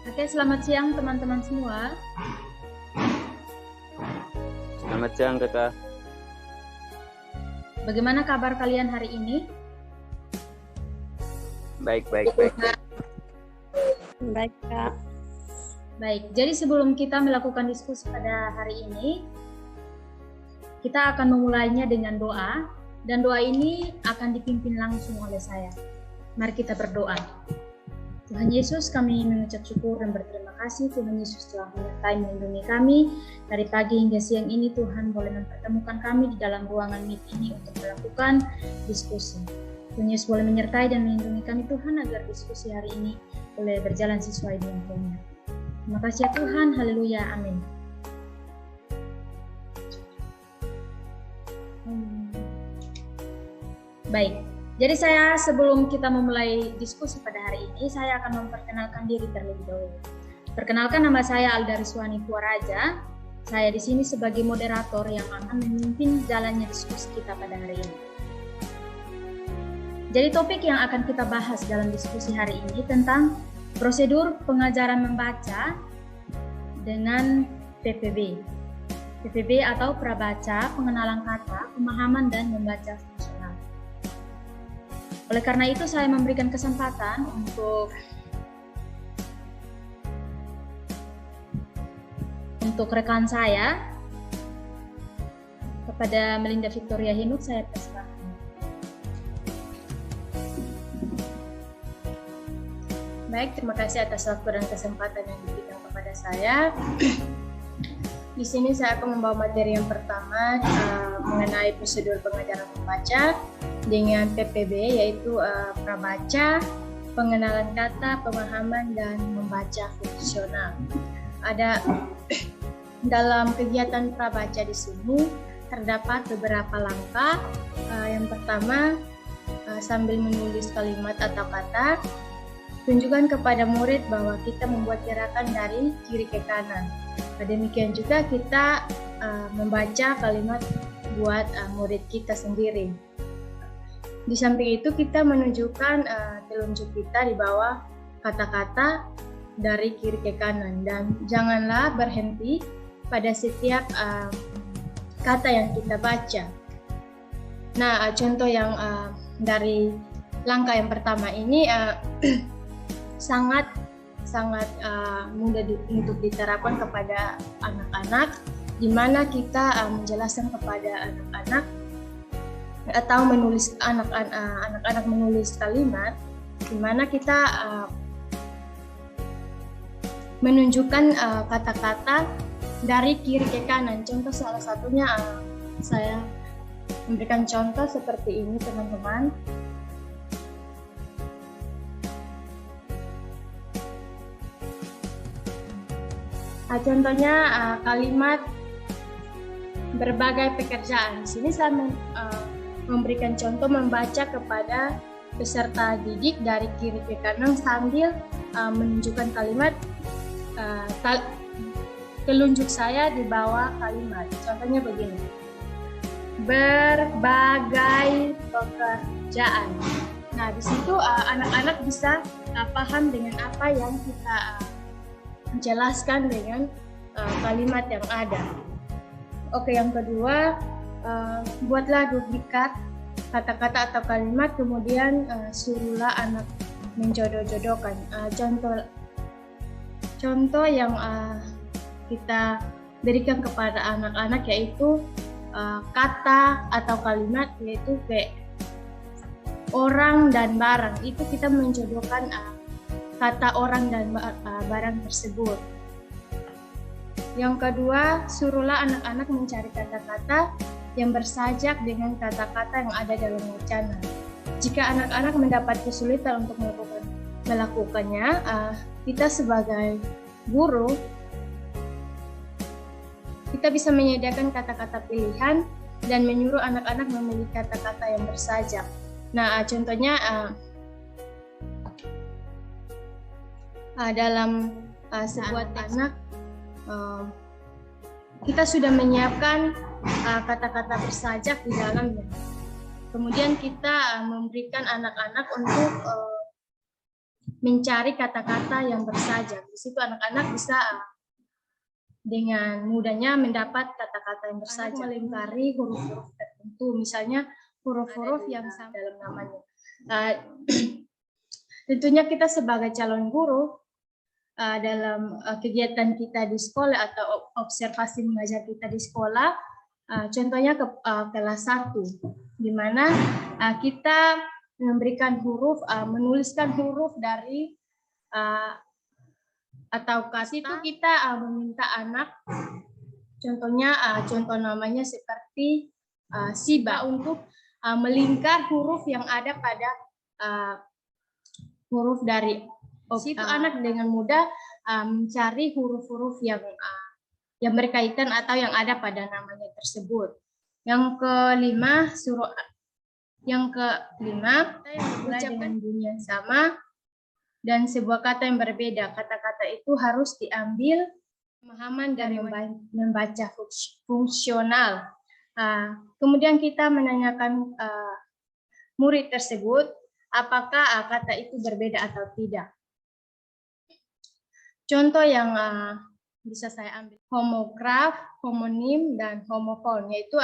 Oke, selamat siang teman-teman semua. Selamat siang, Kakak. Bagaimana kabar kalian hari ini? Baik. Baik, Kak. Baik, jadi sebelum kita melakukan diskusi pada hari ini, kita akan memulainya dengan doa, dan doa ini akan dipimpin langsung oleh saya. Mari kita berdoa. Tuhan Yesus, kami mengucap syukur dan berterima kasih. Tuhan Yesus telah menyertai melindungi kami. Dari pagi hingga siang ini Tuhan boleh mempertemukan kami di dalam ruangan meet ini untuk melakukan diskusi. Tuhan Yesus boleh menyertai dan melindungi kami Tuhan agar diskusi hari ini boleh berjalan sesuai dengan kehendak. Terima kasih ya Tuhan, haleluya, amin. Baik. Jadi saya sebelum kita memulai diskusi pada hari ini, saya akan memperkenalkan diri terlebih dahulu. Perkenalkan, nama saya Alda Riswani Puaraja. Saya di sini sebagai moderator yang akan memimpin jalannya diskusi kita pada hari ini. Jadi topik yang akan kita bahas dalam diskusi hari ini tentang prosedur pengajaran membaca dengan PPB. PPB atau prabaca, pengenalan kata, pemahaman dan membaca fungsional. Oleh karena itu saya memberikan kesempatan untuk rekan saya, kepada Melinda Victoria Hinuk, saya persilakan. Baik, terima kasih atas waktu dan kesempatan yang diberikan kepada saya. Di sini saya akan membawa materi yang pertama mengenai prosedur pengajaran membaca dengan PPB, yaitu prabaca, pengenalan kata, pemahaman, dan membaca fungsional. Ada dalam kegiatan prabaca di sini terdapat beberapa langkah. Yang pertama, sambil menulis kalimat atau kata, tunjukkan kepada murid bahwa kita membuat gerakan dari kiri ke kanan. Demikian juga kita membaca kalimat buat murid kita sendiri. Di samping itu kita menunjukkan telunjuk kita di bawah kata-kata dari kiri ke kanan, dan janganlah berhenti pada setiap kata yang kita baca. Nah, contoh yang dari langkah yang pertama ini sangat mudah untuk diterapkan kepada anak-anak, di mana kita menjelaskan kepada anak-anak atau menulis anak-anak menulis kalimat, di mana kita menunjukkan kata-kata dari kiri ke kanan. Contoh salah satunya saya memberikan contoh seperti ini, teman-teman. Contohnya kalimat berbagai pekerjaan. Di sini saya memberikan contoh membaca kepada peserta didik dari kiri ke kanan sambil menunjukkan kalimat telunjuk saya di bawah kalimat. Contohnya begini. Berbagai pekerjaan. Nah, di situ anak-anak bisa paham dengan apa yang kita jelaskan dengan kalimat yang ada. Oke, yang kedua, buatlah duplikat kata-kata atau kalimat, kemudian suruhlah anak menjodoh-jodohkan. Contoh yang kita berikan kepada anak-anak yaitu kata atau kalimat, yaitu kayak orang dan barang. Itu kita menjodohkan kata orang dan barang tersebut. Yang kedua, suruhlah anak-anak mencari kata-kata yang bersajak dengan kata-kata yang ada dalam wacana. Jika anak-anak mendapat kesulitan untuk melakukannya, kita sebagai guru, kita bisa menyediakan kata-kata pilihan dan menyuruh anak-anak memilih kata-kata yang bersajak. Nah, contohnya dalam sebuah anak, kita sudah menyiapkan kata-kata bersajak di dalamnya. Kemudian kita memberikan anak-anak untuk mencari kata-kata yang bersajak. Di situ anak-anak bisa dengan mudahnya mendapat kata-kata yang bersajak, melingkari huruf-huruf tertentu, misalnya huruf-huruf yang sama dalam namanya. Tentunya kita sebagai calon guru dalam kegiatan kita di sekolah atau observasi mengajar kita di sekolah, contohnya kelas 1, di mana kita memberikan huruf, menuliskan huruf dari atau kata itu kita meminta anak, contohnya contoh namanya seperti Siba, untuk melingkar huruf yang ada pada huruf dari situ. Anak dengan mudah mencari huruf-huruf yang berkaitan atau yang ada pada namanya tersebut. Yang kelima, ucapkan dengan bunyi yang sama dan sebuah kata yang berbeda. Kata-kata itu harus diambil pemahaman dari membaca fungsional. Kemudian kita menanyakan murid tersebut apakah kata itu berbeda atau tidak. Contoh yang bisa saya ambil, homograf, homonim, dan homofon, yaitu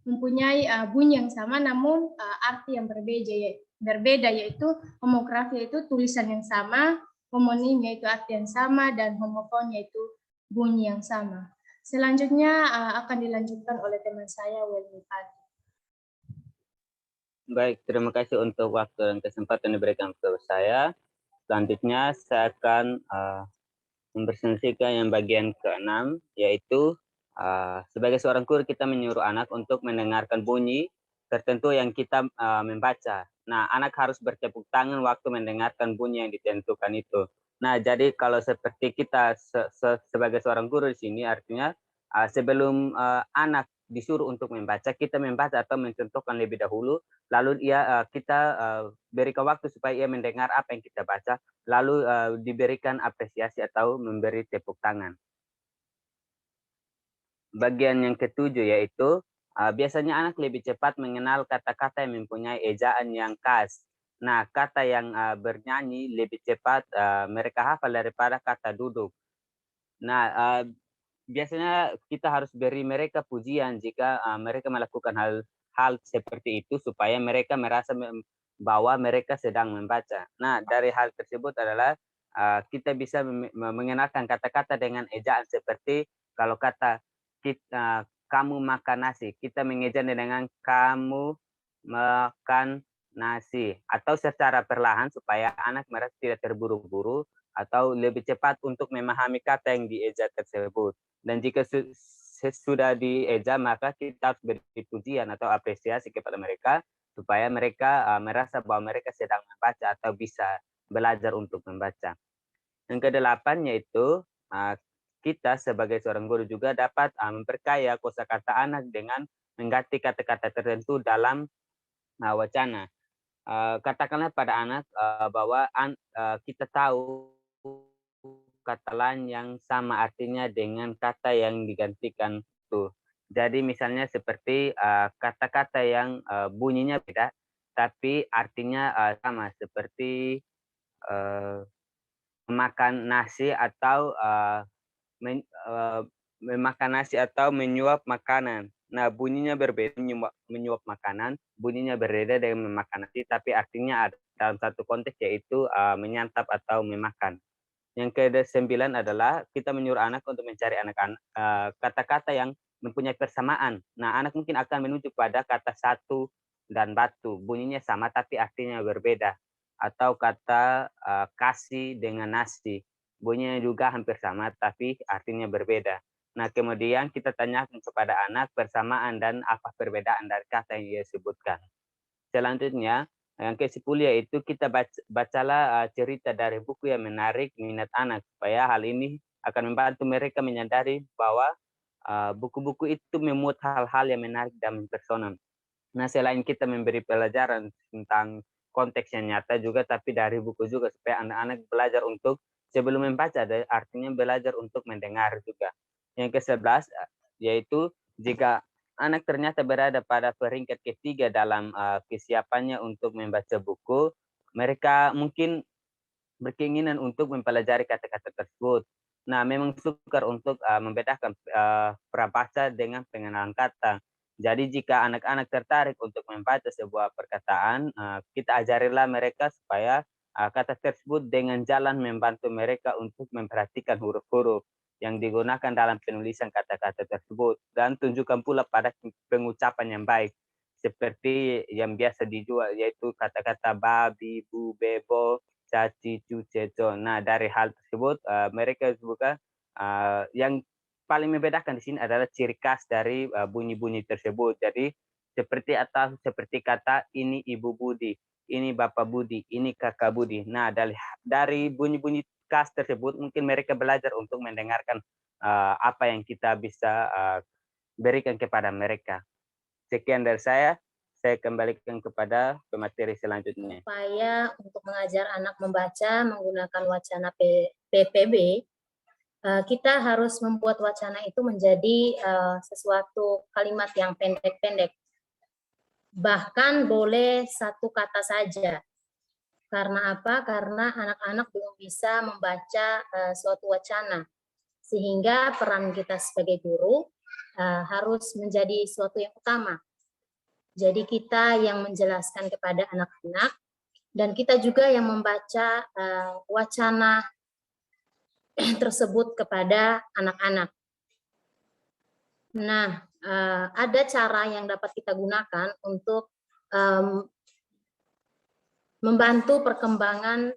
mempunyai bunyi yang sama namun arti yang berbeda, yaitu homograf yaitu tulisan yang sama, homonim yaitu arti yang sama, dan homofon yaitu bunyi yang sama. Selanjutnya akan dilanjutkan oleh teman saya, Welmi Pagi. Baik, terima kasih untuk waktu dan kesempatan yang diberikan kepada saya. Selanjutnya saya akan mempresentasikan yang bagian ke-6, yaitu sebagai seorang guru kita menyuruh anak untuk mendengarkan bunyi tertentu yang kita membaca. Nah, anak harus bertepuk tangan waktu mendengarkan bunyi yang ditentukan itu. Nah, jadi kalau seperti kita sebagai seorang guru di sini, artinya sebelum anak disuruh untuk membaca, kita membaca atau mencontohkan lebih dahulu, lalu kita berikan waktu supaya ia mendengar apa yang kita baca, lalu diberikan apresiasi atau memberi tepuk tangan. Bagian yang ketujuh yaitu biasanya anak lebih cepat mengenal kata-kata yang mempunyai ejaan yang khas. Nah, kata yang bernyanyi lebih cepat mereka hafal daripada kata duduk. Nah, biasanya kita harus beri mereka pujian jika mereka melakukan hal seperti itu supaya mereka merasa bahwa mereka sedang membaca. Nah, dari hal tersebut adalah kita bisa mengenalkan kata-kata dengan ejaan seperti kalau kata kamu makan nasi, kita mengeja dengan kamu makan nasi, atau secara perlahan supaya anak merasa tidak terburu-buru atau lebih cepat untuk memahami kata yang dieja tersebut. Dan jika sudah dieja, maka kita harus beri pujian atau apresiasi kepada mereka supaya mereka merasa bahwa mereka sedang membaca atau bisa belajar untuk membaca. Yang ke-8 yaitu kita sebagai seorang guru juga dapat memperkaya kosakata anak dengan mengganti kata-kata tertentu dalam wacana. Katakanlah pada anak bahwa kita tahu kata lain yang sama artinya dengan kata yang digantikan itu. Jadi misalnya seperti kata-kata yang bunyinya beda, tapi artinya sama, seperti memakan nasi atau memakan nasi atau menyuap makanan. Nah, bunyinya berbeda, menyuap makanan, bunyinya berbeda dengan memakan nasi, tapi artinya ada dalam satu konteks yaitu menyantap atau memakan. Yang ke-9 adalah kita menyuruh anak untuk mencari kata-kata yang mempunyai persamaan. Nah, anak mungkin akan menuju pada kata satu dan batu. Bunyinya sama tapi artinya berbeda. Atau kata kasih dengan nasi. Bunyinya juga hampir sama tapi artinya berbeda. Nah, kemudian kita tanyakan kepada anak persamaan dan apa perbedaan dari kata yang ia sebutkan. Selanjutnya, yang ke-10 yaitu kita bacalah cerita dari buku yang menarik minat anak, supaya hal ini akan membantu mereka menyadari bahwa buku-buku itu memuat hal-hal yang menarik dan mempesona. Nah, selain kita memberi pelajaran tentang konteks yang nyata juga, tapi dari buku juga, supaya anak-anak belajar untuk sebelum membaca, artinya belajar untuk mendengar juga. Yang ke-11 yaitu jika anak ternyata berada pada peringkat ketiga dalam kesiapannya untuk membaca buku, mereka mungkin berkeinginan untuk mempelajari kata-kata tersebut. Nah, memang sukar untuk membedakan prabaca dengan pengenalan kata. Jadi jika anak-anak tertarik untuk membaca sebuah perkataan, kita ajarilah mereka supaya kata tersebut dengan jalan membantu mereka untuk memperhatikan huruf-huruf yang digunakan dalam penulisan kata-kata tersebut dan tunjukkan pula pada pengucapan yang baik seperti yang biasa dijual yaitu kata-kata babi, bu, bebo, caci, cu, ceco. Nah, dari hal tersebut mereka juga yang paling membedakan di sini adalah ciri khas dari bunyi-bunyi tersebut. Jadi seperti kata ini Ibu Budi, ini Bapak Budi, ini Kakak Budi. Nah, dari bunyi-bunyi khas tersebut mungkin mereka belajar untuk mendengarkan apa yang kita bisa berikan kepada mereka. Sekian dari saya kembalikan kepada pemateri selanjutnya. Upaya untuk mengajar anak membaca menggunakan wacana PPB, kita harus membuat wacana itu menjadi sesuatu kalimat yang pendek-pendek. Bahkan boleh satu kata saja. Karena apa? Karena anak-anak belum bisa membaca suatu wacana. Sehingga peran kita sebagai guru harus menjadi suatu yang utama. Jadi kita yang menjelaskan kepada anak-anak dan kita juga yang membaca wacana tersebut kepada anak-anak. Nah, ada cara yang dapat kita gunakan untuk membantu perkembangan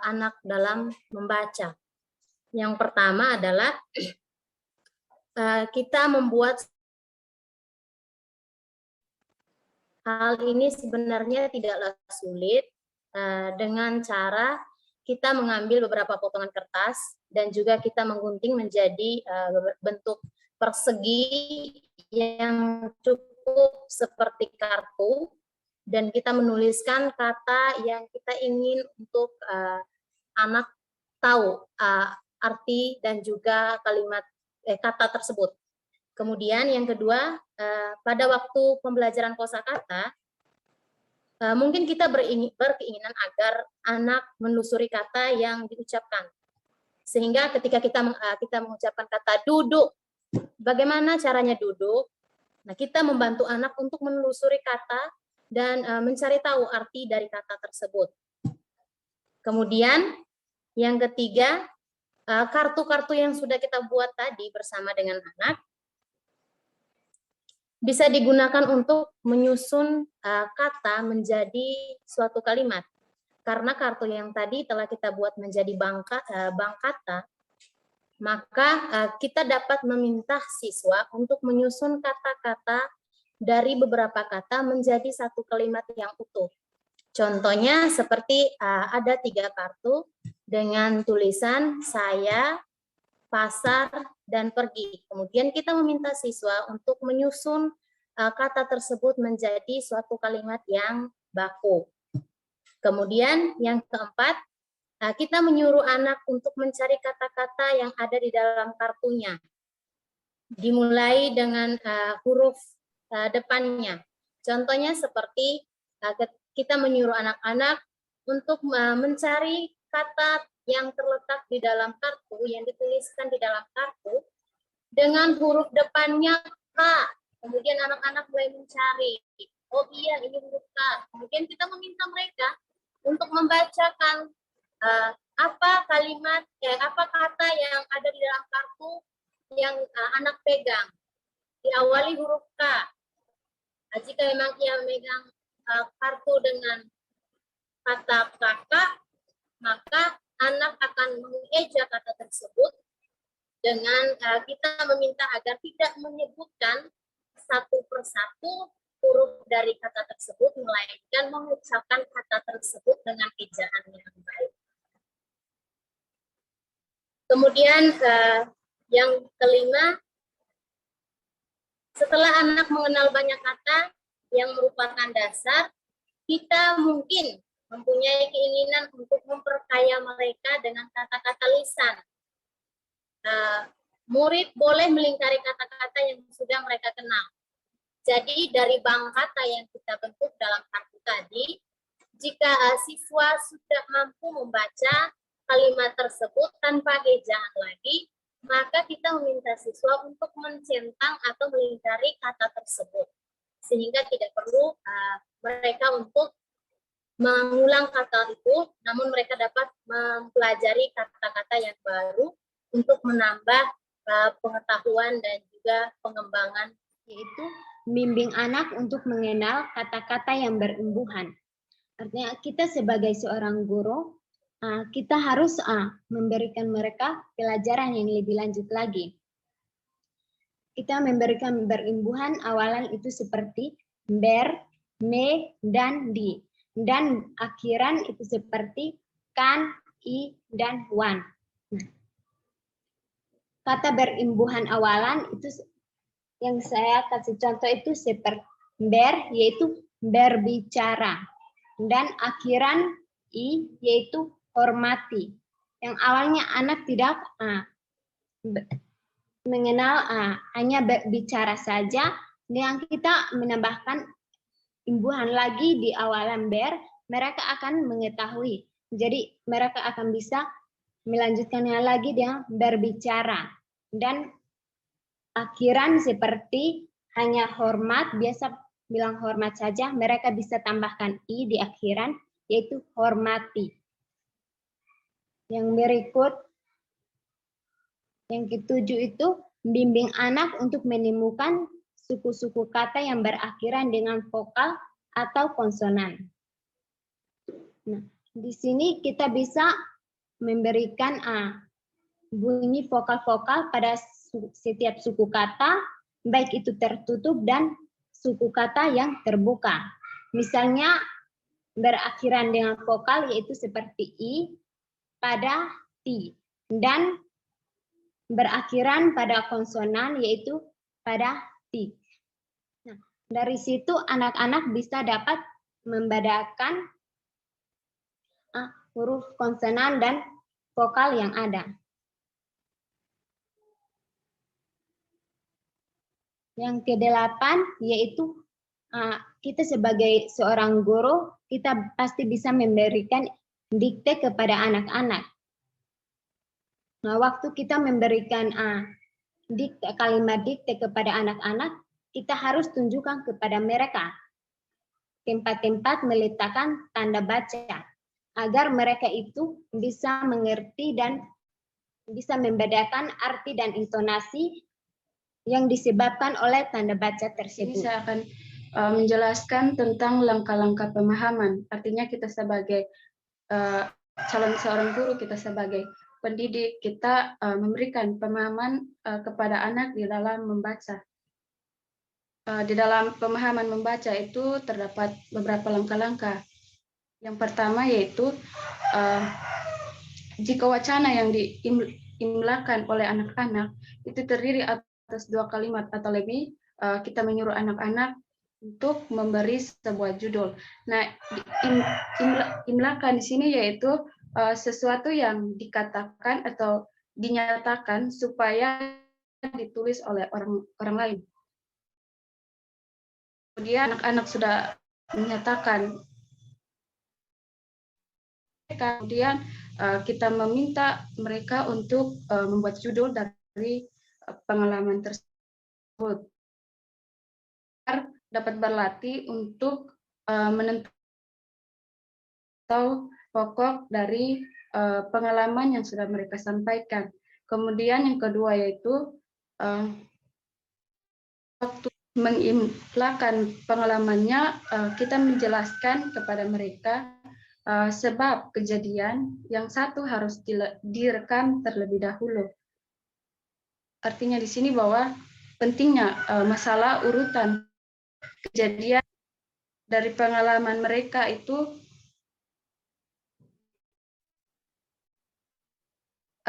anak dalam membaca. Yang pertama adalah kita membuat hal ini sebenarnya tidaklah sulit dengan cara kita mengambil beberapa potongan kertas dan juga kita menggunting menjadi bentuk persegi yang cukup seperti kartu dan kita menuliskan kata yang kita ingin untuk anak tahu arti dan juga kalimat kata tersebut. Kemudian yang kedua, pada waktu pembelajaran kosakata, mungkin kita berkeinginan agar anak menelusuri kata yang diucapkan. Sehingga ketika kita mengucapkan kata duduk, bagaimana caranya duduk? Nah, kita membantu anak untuk menelusuri kata dan mencari tahu arti dari kata tersebut. Kemudian yang ketiga, kartu-kartu yang sudah kita buat tadi bersama dengan anak bisa digunakan untuk menyusun kata menjadi suatu kalimat. Karena kartu yang tadi telah kita buat menjadi bank kata, maka kita dapat meminta siswa untuk menyusun kata-kata dari beberapa kata menjadi satu kalimat yang utuh. Contohnya seperti ada 3 kartu dengan tulisan saya, pasar, dan pergi. Kemudian kita meminta siswa untuk menyusun kata tersebut menjadi suatu kalimat yang baku. Kemudian yang keempat, kita menyuruh anak untuk mencari kata-kata yang ada di dalam kartunya. Dimulai dengan huruf depannya. Contohnya seperti kita menyuruh anak-anak untuk mencari kata yang terletak di dalam kartu, yang dituliskan di dalam kartu, dengan huruf depannya K. Kemudian anak-anak mulai mencari, oh iya ini huruf K. Kemudian kita meminta mereka untuk membacakan apa kalimat, apa kata yang ada di dalam kartu yang anak pegang. Diawali huruf K. Jika memang ia memegang kartu dengan kata kakak, maka anak akan mengeja kata tersebut dengan kita meminta agar tidak menyebutkan satu persatu huruf dari kata tersebut, melainkan mengucapkan kata tersebut dengan ejaan yang baik. Kemudian yang kelima, setelah anak mengenal banyak kata yang merupakan dasar, kita mungkin mempunyai keinginan untuk memperkaya mereka dengan kata-kata lisan. Murid boleh melingkari kata-kata yang sudah mereka kenal. Jadi dari bank kata yang kita bentuk dalam kartu tadi, Jika siswa sudah mampu membaca kalimat tersebut tanpa ejaan lagi, maka kita meminta siswa untuk mencentang atau melingkari kata tersebut. Sehingga tidak perlu mereka untuk mengulang kata itu, namun mereka dapat mempelajari kata-kata yang baru untuk menambah pengetahuan dan juga pengembangan. Yaitu membimbing anak untuk mengenal kata-kata yang berimbuhan. Artinya kita sebagai seorang guru, kita harus memberikan mereka pelajaran yang lebih lanjut lagi. Kita memberikan berimbuhan awalan itu seperti ber, me, dan di. Dan akhiran itu seperti kan, i, dan wan. Nah, kata berimbuhan awalan itu yang saya kasih contoh itu seperti ber, yaitu berbicara. Dan akhiran i, yaitu hormati. Yang awalnya anak tidak mengenal, hanya berbicara saja, dengan kita menambahkan imbuhan lagi di awalan ber, mereka akan mengetahui. Jadi mereka akan bisa melanjutkannya lagi dengan berbicara. Dan akhiran seperti hanya hormat, biasa bilang hormat saja, mereka bisa tambahkan i di akhiran, yaitu hormati. Yang berikut, yang ketujuh itu, bimbing anak untuk menemukan suku-suku kata yang berakhiran dengan vokal atau konsonan. Nah, di sini kita bisa memberikan bunyi vokal-vokal pada setiap suku kata, baik itu tertutup dan suku kata yang terbuka. Misalnya berakhiran dengan vokal yaitu seperti i pada ti, dan berakhiran pada konsonan yaitu pada ti. Nah, dari situ anak-anak bisa dapat membedakan huruf konsonan dan vokal yang ada. Yang kedelapan yaitu kita sebagai seorang guru, kita pasti bisa memberikan dikte kepada anak-anak. Nah, waktu kita memberikan kalimat dikte kepada anak-anak, kita harus tunjukkan kepada mereka tempat-tempat meletakkan tanda baca, agar mereka itu bisa mengerti dan bisa membedakan arti dan intonasi yang disebabkan oleh tanda baca tersebut. Ini saya akan menjelaskan tentang langkah-langkah pemahaman. Artinya kita sebagai calon seorang guru, kita sebagai pendidik, kita memberikan pemahaman kepada anak di dalam membaca. Di dalam pemahaman membaca itu terdapat beberapa langkah-langkah. Yang pertama yaitu jika wacana yang diimlakan oleh anak-anak itu terdiri atas 2 kalimat atau lebih, kita menyuruh anak-anak untuk memberi sebuah judul. Nah, imlakan di sini yaitu sesuatu yang dikatakan atau dinyatakan supaya ditulis oleh orang lain. Kemudian anak-anak sudah menyatakan, kemudian kita meminta mereka untuk membuat judul dari pengalaman tersebut agar dapat berlatih untuk menentukan pokok dari pengalaman yang sudah mereka sampaikan. Kemudian yang kedua yaitu waktu mengimlakan pengalamannya, kita menjelaskan kepada mereka sebab kejadian yang satu harus direkam terlebih dahulu. Artinya di sini bahwa pentingnya masalah urutan kejadian dari pengalaman mereka itu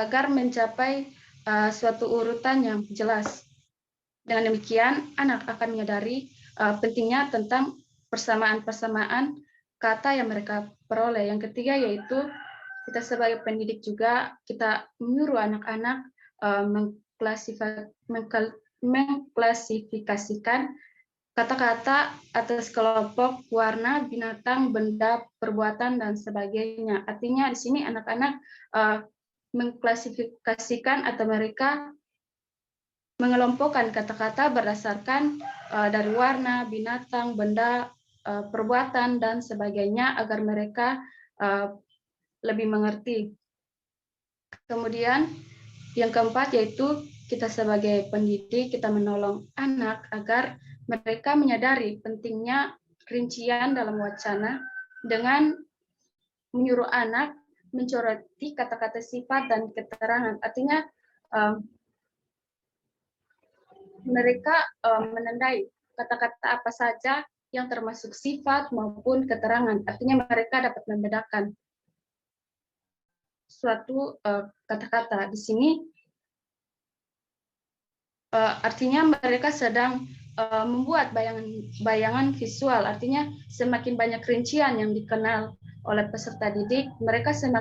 agar mencapai suatu urutan yang jelas. Dengan demikian, anak akan menyadari pentingnya tentang persamaan-persamaan kata yang mereka peroleh. Yang ketiga yaitu kita sebagai pendidik juga kita menyuruh anak-anak mengklasifikasikan kata-kata atas kelompok warna, binatang, benda, perbuatan, dan sebagainya. Artinya di sini anak-anak mengklasifikasikan atau mereka mengelompokkan kata-kata berdasarkan dari warna, binatang, benda, perbuatan, dan sebagainya agar mereka lebih mengerti. Kemudian yang keempat yaitu kita sebagai pendidik, kita menolong anak agar mereka menyadari pentingnya rincian dalam wacana dengan menyuruh anak mencoroti kata-kata sifat dan keterangan. Artinya mereka menandai kata-kata apa saja yang termasuk sifat maupun keterangan. Artinya mereka dapat membedakan suatu kata-kata. Di sini artinya mereka sedang membuat bayangan visual. Artinya semakin banyak rincian yang dikenal oleh peserta didik, mereka semakin